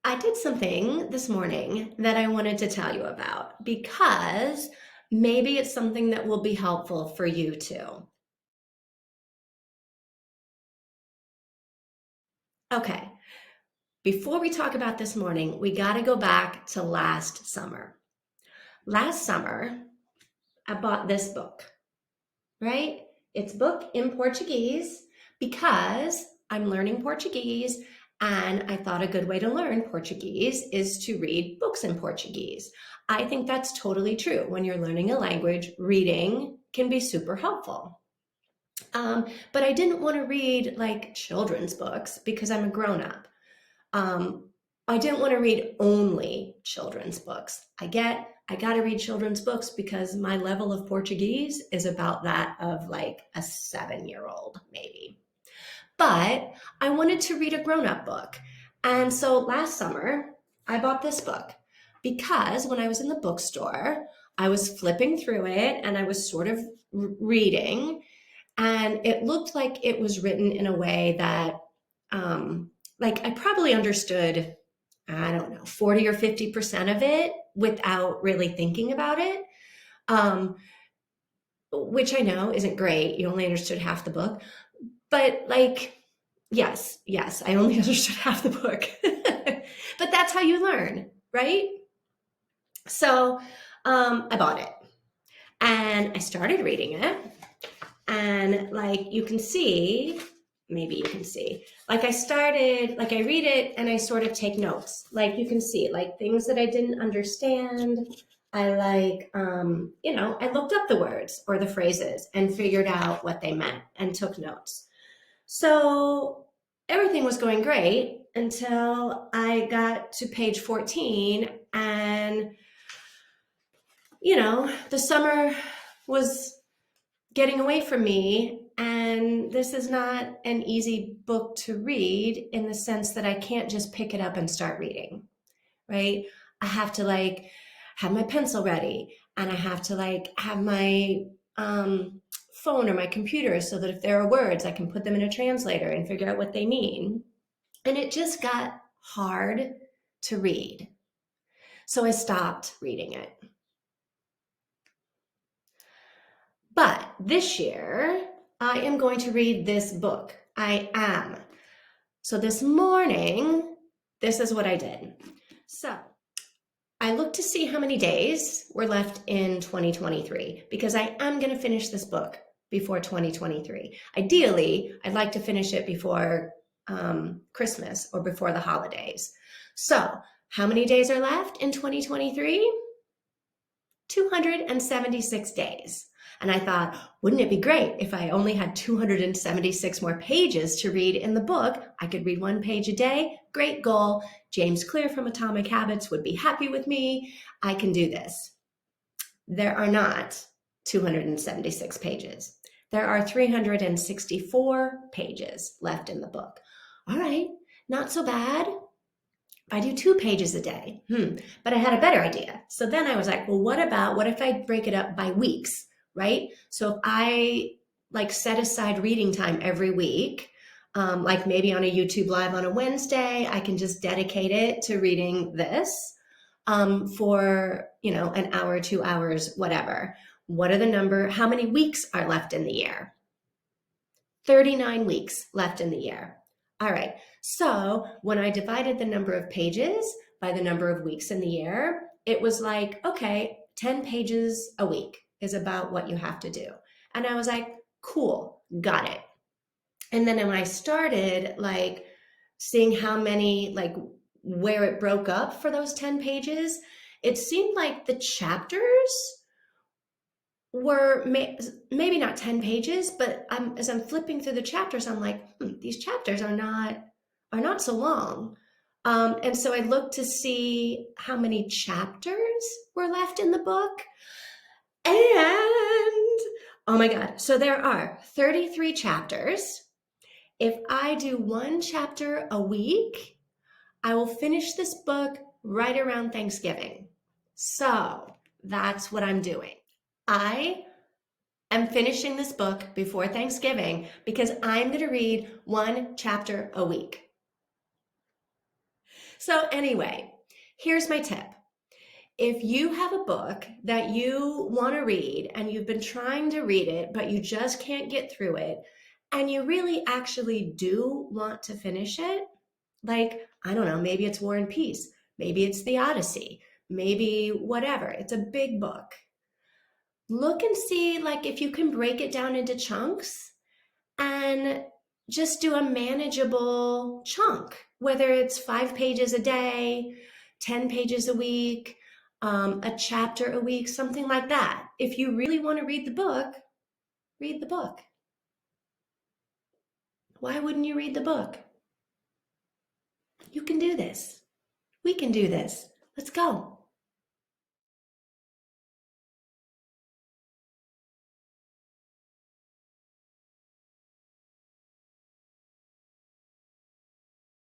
I did something this morning that I wanted to tell you about because maybe it's something that will be helpful for you too. Okay, before we talk about this morning, we got to go back to last summer. Last summer, I bought this book, right? It's a book in Portuguese because I'm learning Portuguese and I thought a good way to learn Portuguese is to read books in Portuguese. I think that's totally true. When you're learning a language, reading can be super helpful. But I didn't want to read like children's books because I'm a grown up. Um, I didn't want to read only children's books. I got to read children's books because my level of Portuguese is about that of like a 7-year old, maybe. But I wanted to read a grown up book. And so last summer, I bought this book because when I was in the bookstore, I was flipping through it and I was sort of reading, and it looked like it was written in a way that like I probably understood, I don't know, 40 or 50% of it without really thinking about it, um, which I know isn't great. You only understood half the book, but like, yes, I only understood half the book. But that's how you learn, right? So I bought it and I started reading it. And like you can see, maybe you can see, like I read it and I sort of take notes. Like you can see, like things that I didn't understand. I I looked up the words or the phrases and figured out what they meant and took notes. So everything was going great until I got to page 14 and, the summer was getting away from me. And this is not an easy book to read in the sense that I can't just pick it up and start reading, right? I have to like have my pencil ready and I have to like have my phone or my computer so that if there are words, I can put them in a translator and figure out what they mean. And it just got hard to read. So I stopped reading it. But this year, I am going to read this book. I am. So this morning, this is what I did. So I looked to see how many days were left in 2023 because I am going to finish this book before 2023. Ideally, I'd like to finish it before Christmas or before the holidays. So how many days are left in 2023? 276 days. And I thought, wouldn't it be great if I only had 276 more pages to read in the book? I could read one page a day. Great goal. James Clear from Atomic Habits would be happy with me. I can do this. There are not 276 pages. There are 364 pages left in the book. All right, not so bad. I do 2 pages a day. But I had a better idea. So then I was like, well, what if I break it up by weeks, right? So if I like set aside reading time every week, like maybe on a YouTube live on a Wednesday, I can just dedicate it to reading this for, an hour, 2 hours, whatever. How many weeks are left in the year? 39 weeks left in the year. All right, so when I divided the number of pages by the number of weeks in the year, it was like, okay, 10 pages a week is about what you have to do. And I was like, cool, got it. And then when I started like seeing how many, like where it broke up for those 10 pages, it seemed like the chapters were maybe not 10 pages, but as I'm flipping through the chapters, I'm like, these chapters are not so long. And so I looked to see how many chapters were left in the book. And oh my God, so there are 33 chapters. If I do one chapter a week, I will finish this book right around Thanksgiving. So that's what I'm doing. I am finishing this book before Thanksgiving because I'm going to read one chapter a week. So anyway, here's my tip. If you have a book that you want to read and you've been trying to read it, but you just can't get through it, and you really actually do want to finish it, like, I don't know, maybe it's War and Peace, maybe it's the Odyssey, maybe whatever, it's a big book. Look and see like if you can break it down into chunks and just do a manageable chunk, whether it's 5 pages a day, 10 pages a week, a chapter a week, something like that. If you really want to read the book, read the book. Why wouldn't you read the book? You can do this. We can do this. Let's go.